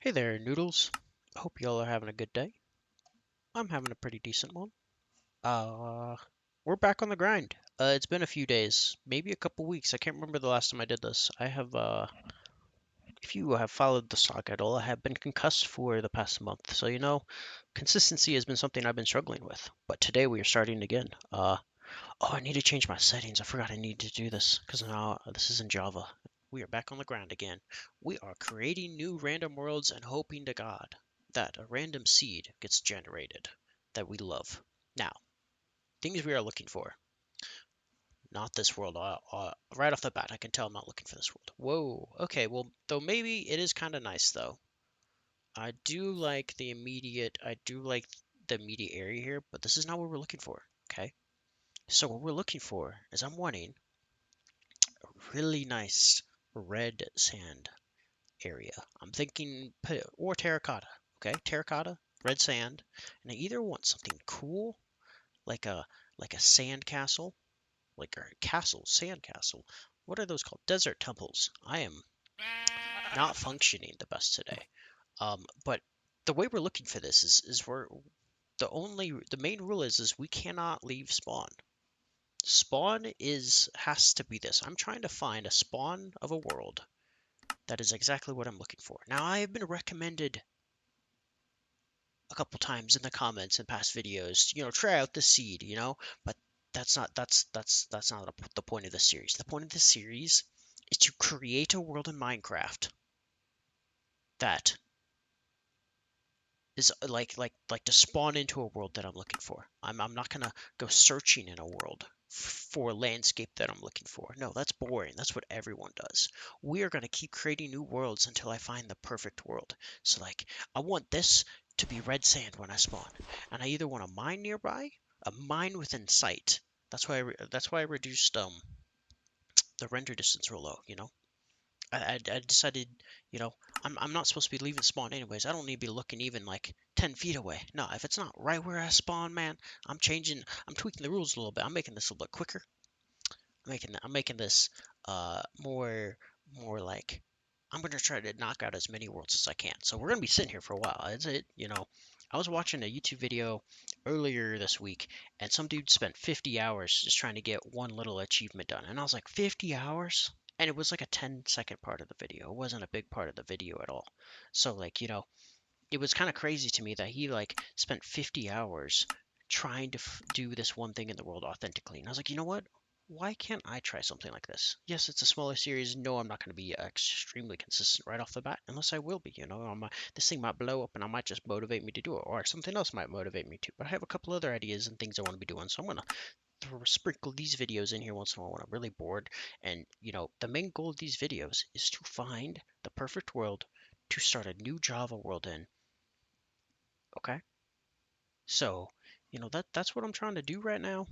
Hey there, noodles. Hope y'all are having a good day. I'm having a pretty decent one. Uh, we're back on the grind. It's been a few days, maybe a couple weeks. I can't remember the last time I did this. If you have followed the saga at all, I have been concussed for the past month. So, consistency has been something I've been struggling with. But today we are starting again. I need to change my settings. I forgot I need to do this because now this is in Java. We are back on the ground again. We are creating new random worlds and hoping to God that a random seed gets generated that we love. Now, things we are looking for. Not this world. Right off the bat, I can tell I'm not looking for this world. Whoa. Okay, well, though maybe it is kind of nice though. I do like the immediate area here, but this is not what we're looking for. Okay. So what we're looking for is I'm wanting really nice red sand area. I'm thinking or terracotta. Okay, terracotta, red sand, and I either want something cool like a sand castle, like a castle, sand castle. What are those called? Desert temples. I am not functioning the best today. But the way we're looking for this is the main rule is we cannot leave spawn. Spawn has to be this. I'm trying to find a spawn of a world that is exactly what I'm looking for. Now, I have been recommended a couple times in the comments in past videos, try out the seed, but that's not the point of the series. The point of the series is to create a world in Minecraft that is like to spawn into a world that I'm looking for. I'm not gonna go searching in a world for a landscape that I'm looking for. No, that's boring. That's what everyone does. We are gonna keep creating new worlds until I find the perfect world. So like I want this to be red sand when I spawn, and I either want a mine nearby, a mine within sight. That's why I reduced the render distance real low. I decided, you know, I'm not supposed to be leaving spawn anyways. I don't need to be looking even like 10 feet away. No, if it's not right where I spawn, man, I'm tweaking the rules a little bit. I'm making this a little bit quicker. I'm making this more like I'm gonna try to knock out as many worlds as I can. So we're gonna be sitting here for a while. I was watching a YouTube video earlier this week, and some dude spent 50 hours just trying to get one little achievement done, and I was like, 50 hours? And it was like a 10-second part of the video. It wasn't a big part of the video at all. So like, it was kind of crazy to me that he like spent 50 hours trying to do this one thing in the world authentically. And I was like, you know what? Why can't I try something like this? Yes, it's a smaller series. No, I'm not going to be extremely consistent right off the bat, unless I will be. This thing might blow up, and I might just motivate me to do it, or something else might motivate me to. But I have a couple other ideas and things I want to be doing, so I'm gonna sprinkle these videos in here once in a while when I'm really bored. And the main goal of these videos is to find the perfect world to start a new Java world in. Okay, so that's what I'm trying to do right now,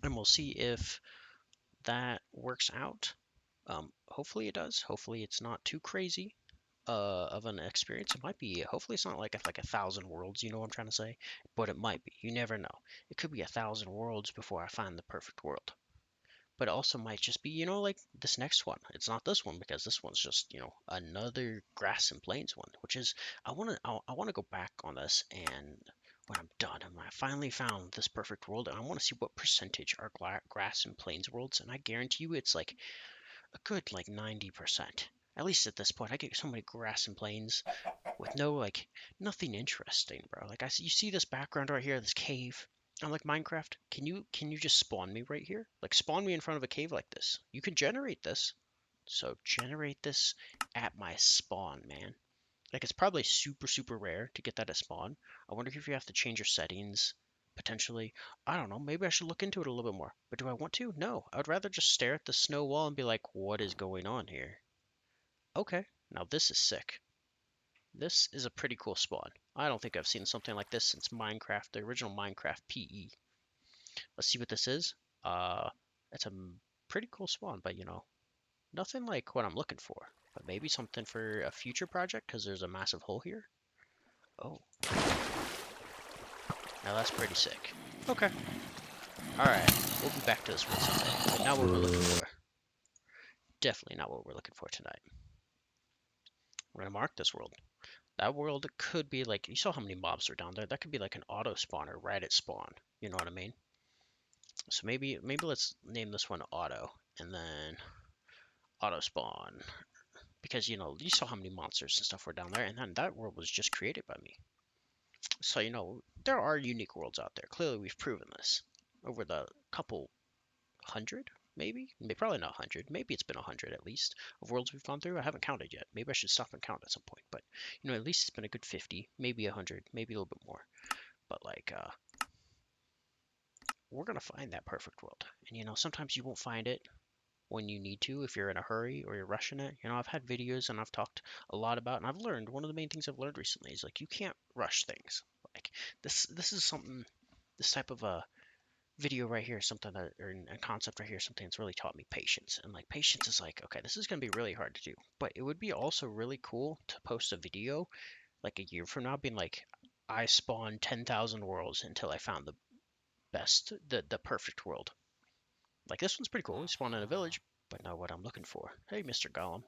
and we'll see if that works out. Hopefully it does. Hopefully it's not too crazy of an experience. It might be. Hopefully it's not like 1,000 worlds. You know what I'm trying to say? But it might be. You never know. It could be 1,000 worlds before I find the perfect world. But it also might just be, like this next one. It's not this one because this one's just, another grass and plains one, which is I want to go back on this, and when I'm done and I finally found this perfect world, and I want to see what percentage are grass and plains worlds, and I guarantee you it's like a good like 90%. At least at this point, I get so many grass and plains with nothing interesting, bro. Like you see this background right here, this cave. I'm like, Minecraft, can you just spawn me right here? Like spawn me in front of a cave like this. You can generate this. So generate this at my spawn, man. Like it's probably super super rare to get that at spawn. I wonder if you have to change your settings potentially. I don't know. Maybe I should look into it a little bit more. But do I want to? No. I would rather just stare at the snow wall and be like, what is going on here? Okay. Now this is sick. This is a pretty cool spawn. I don't think I've seen something like this since Minecraft, the original Minecraft PE. Let's see what this is. It's a pretty cool spawn, but nothing like what I'm looking for. But maybe something for a future project because there's a massive hole here. Oh, now that's pretty sick. Okay. Alright, we'll be back to this one someday. But not what we're looking for. Definitely not what we're looking for tonight. We're gonna mark this world. That world could be like, you saw how many mobs are down there. That could be like an auto spawner right at spawn. You know what I mean? So maybe let's name this one auto, and then auto spawn, because you saw how many monsters and stuff were down there, and then that world was just created by me. So there are unique worlds out there. Clearly, we've proven this over the couple hundred, maybe probably not 100. Maybe it's been 100 at least of worlds we've gone through. I haven't counted yet. Maybe I should stop and count at some point. But at least it's been a good 50, maybe 100, maybe a little bit more. But like, we're gonna find that perfect world, and sometimes you won't find it when you need to if you're in a hurry or you're rushing it. I've had videos and I've talked a lot about, and I've learned, one of the main things I've learned recently is like, you can't rush things. Like, this is something, this type of a video right here, something that, or a concept right here, something that's really taught me patience. And like, patience is like, okay, this is gonna be really hard to do, but it would be also really cool to post a video like a year from now being like, I spawned 10,000 worlds until I found the best, the perfect world. Like, this one's pretty cool. We spawned in a village, but not what I'm looking for. Hey, Mr. Golem.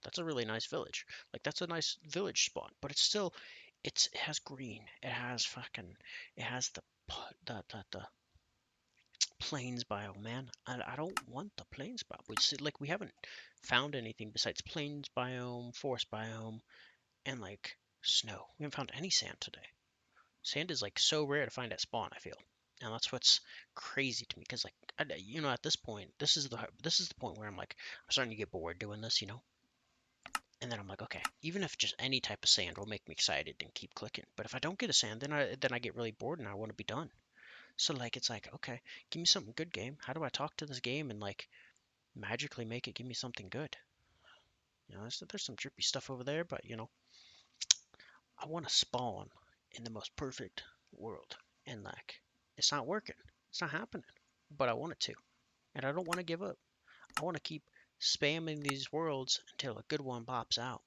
That's a really nice village. Like, that's a nice village spawn, but it's still, it has green. It has fucking, it has the plains biome, man. I don't want the plains biome. Like, we haven't found anything besides plains biome, forest biome, and like snow. We haven't found any sand today. Sand is like so rare to find at spawn, I feel. And that's what's crazy to me, because like, at this point, this is the point where I'm like, I'm starting to get bored doing this. And then I'm like, okay, even if just any type of sand will make me excited and keep clicking. But if I don't get a sand, then I get really bored and I want to be done. So like, it's like, okay, give me something good, game. How do I talk to this game and like magically make it give me something good? There's some drippy stuff over there, but I want to spawn in the most perfect world, and like, it's not working. It's not happening. But I want it to, and I don't want to give up. I want to keep spamming these worlds until a good one pops out.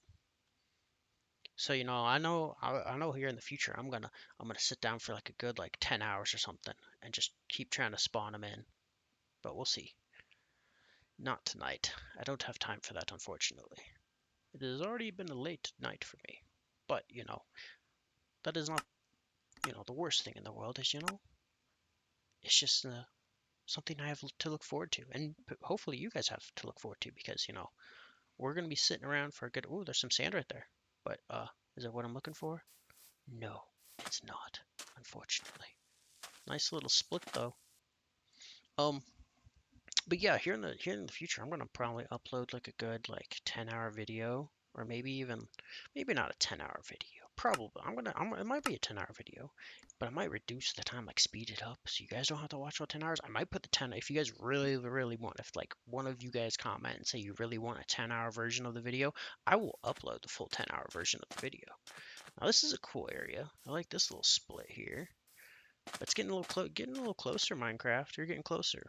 So I know here in the future I'm gonna sit down for like a good like 10 hours or something and just keep trying to spawn them in. But we'll see. Not tonight. I don't have time for that, unfortunately. It has already been a late night for me. But that is not the worst thing in the world. Is it's just something I have to look forward to, and hopefully you guys have to look forward to, because we're gonna be sitting around for a good. Oh, there's some sand right there. But is that what I'm looking for? No, it's not, unfortunately. Nice little split though. Um, but yeah, here in the future, I'm gonna probably upload like a good like 10-hour video, or maybe not a 10-hour video. Probably it might be a 10-hour video, but I might reduce the time, like speed it up, so you guys don't have to watch all 10 hours. I might put the 10 if you guys really really want. If like one of you guys comment and say you really want a 10-hour version of the video, I will upload the full 10-hour version of the video. Now this is a cool area. I like this little split here. But it's getting a little closer, Minecraft. You're getting closer.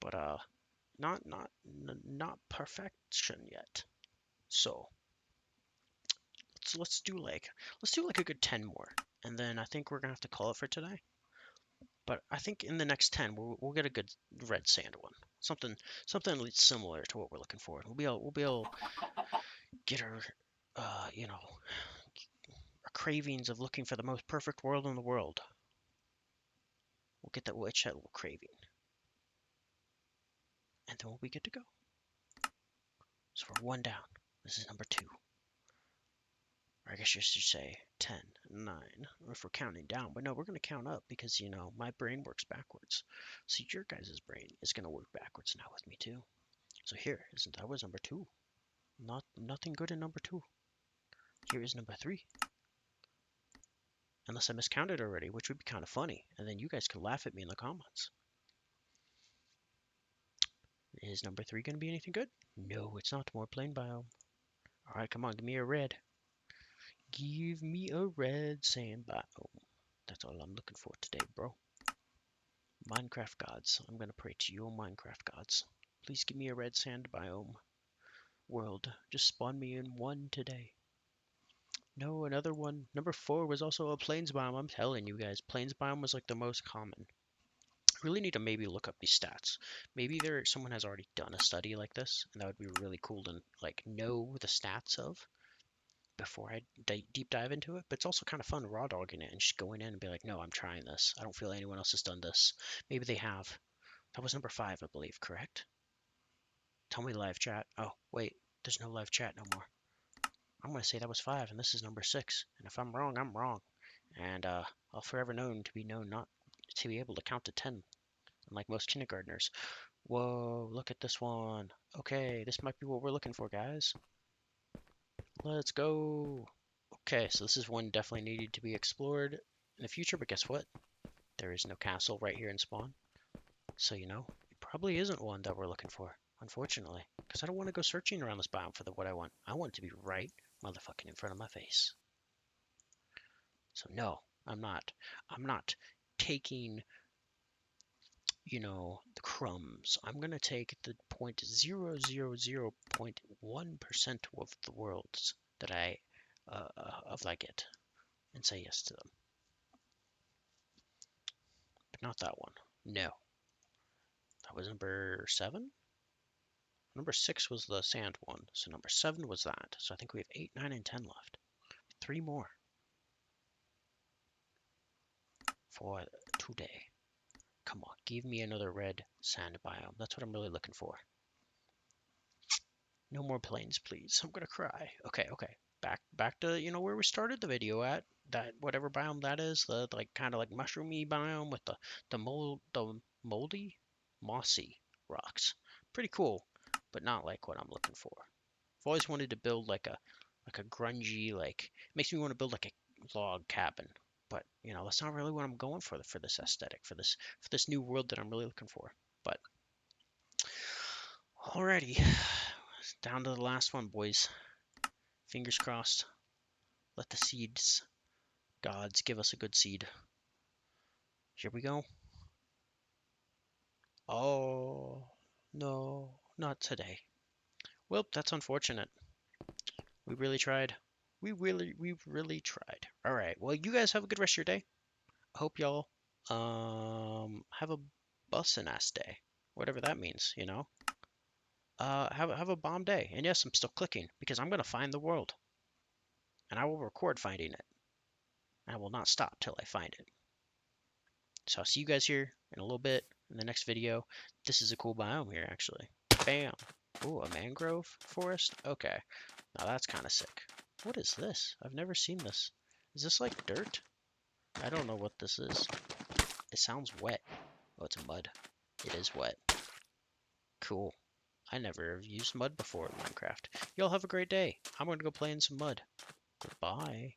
But not perfection yet. So let's do like a good 10 more, and then I think we're gonna have to call it for today. But I think in the next 10 we'll get a good red sand one, something at least similar to what we're looking for. We'll be able get uh you know our cravings of looking for the most perfect world in the world. We'll itch that little craving, and then we'll be good to go. So we're one down. This is number 2. Or I guess you should say 10, 9, or if we're counting down. But no, we're going to count up, because, my brain works backwards. So your guys' brain is going to work backwards now with me too. So that was number 2. Nothing good in number 2. Here is number 3. Unless I miscounted already, which would be kind of funny. And then you guys could laugh at me in the comments. Is number 3 going to be anything good? No, it's not. More plain biome. Alright, come on, give me a red. Give me a red sand biome. That's all I'm looking for today, bro. Minecraft gods, I'm gonna pray to you, Minecraft gods. Please give me a red sand biome world. Just spawn me in one today. No, another one. Number 4 was also a plains biome. I'm telling you guys, plains biome was like the most common. I really need to maybe look up these stats. Maybe someone has already done a study like this, and that would be really cool to like know the stats of. before I deep dive into it, but it's also kind of fun raw dogging it and just going in and be like, no, I'm trying this. I don't feel anyone else has done this. Maybe they have. That was number 5, I believe, correct? Tell me live chat. Oh, wait, there's no live chat no more. I'm going to say that was 5, and this is number 6. And if I'm wrong, I'm wrong. And I'll forever known to be known not to be able to count to 10, unlike most kindergartners. Whoa, look at this one. Okay, this might be what we're looking for, guys. Let's go. Okay, so this is one definitely needed to be explored in the future, but guess what? There is no castle right here in spawn. So, you know, it probably isn't one that we're looking for, unfortunately. Because I don't want to go searching around this biome for what I want. I want it to be right motherfucking in front of my face. So no, I'm not. I'm not taking, you know, the crumbs. I'm gonna take the 0.000.1% of the worlds that I get and say yes to them. But not that one. No. That was number 7? Number 6 was the sand one, so number 7 was that. So I think we have 8, 9, and 10 left. 3 more for today. Come on, give me another red sand biome. That's what I'm really looking for. No more planes, please. I'm gonna cry. Okay, okay. Back to, you know, where we started the video at. That whatever biome that is, the like kind of like mushroomy biome with the moldy, mossy rocks. Pretty cool, but not like what I'm looking for. I've always wanted to build like a grungy, like makes me want to build like a log cabin. But you know, that's not really what I'm going for this aesthetic, for this new world that I'm really looking for. But alrighty, down to the last one, boys. Fingers crossed. Let the seeds, gods, give us a good seed. Here we go. Oh, no, not today. Well, that's unfortunate. We really tried. We really tried. All right. Well, you guys have a good rest of your day. I hope y'all have a bussin' ass day, whatever that means. You know. Have a bomb day. And yes, I'm still clicking because I'm gonna find the world, and I will record finding it. And I will not stop till I find it. So I'll see you guys here in a little bit in the next video. This is a cool biome here, actually. Bam. Ooh, a mangrove forest? Okay. Now that's kind of sick. What is this? I've never seen this. Is this like dirt? I don't know what this is. It sounds wet. Oh, it's mud. It is wet. Cool. I never have used mud before in Minecraft. Y'all have a great day. I'm going to go play in some mud. Goodbye.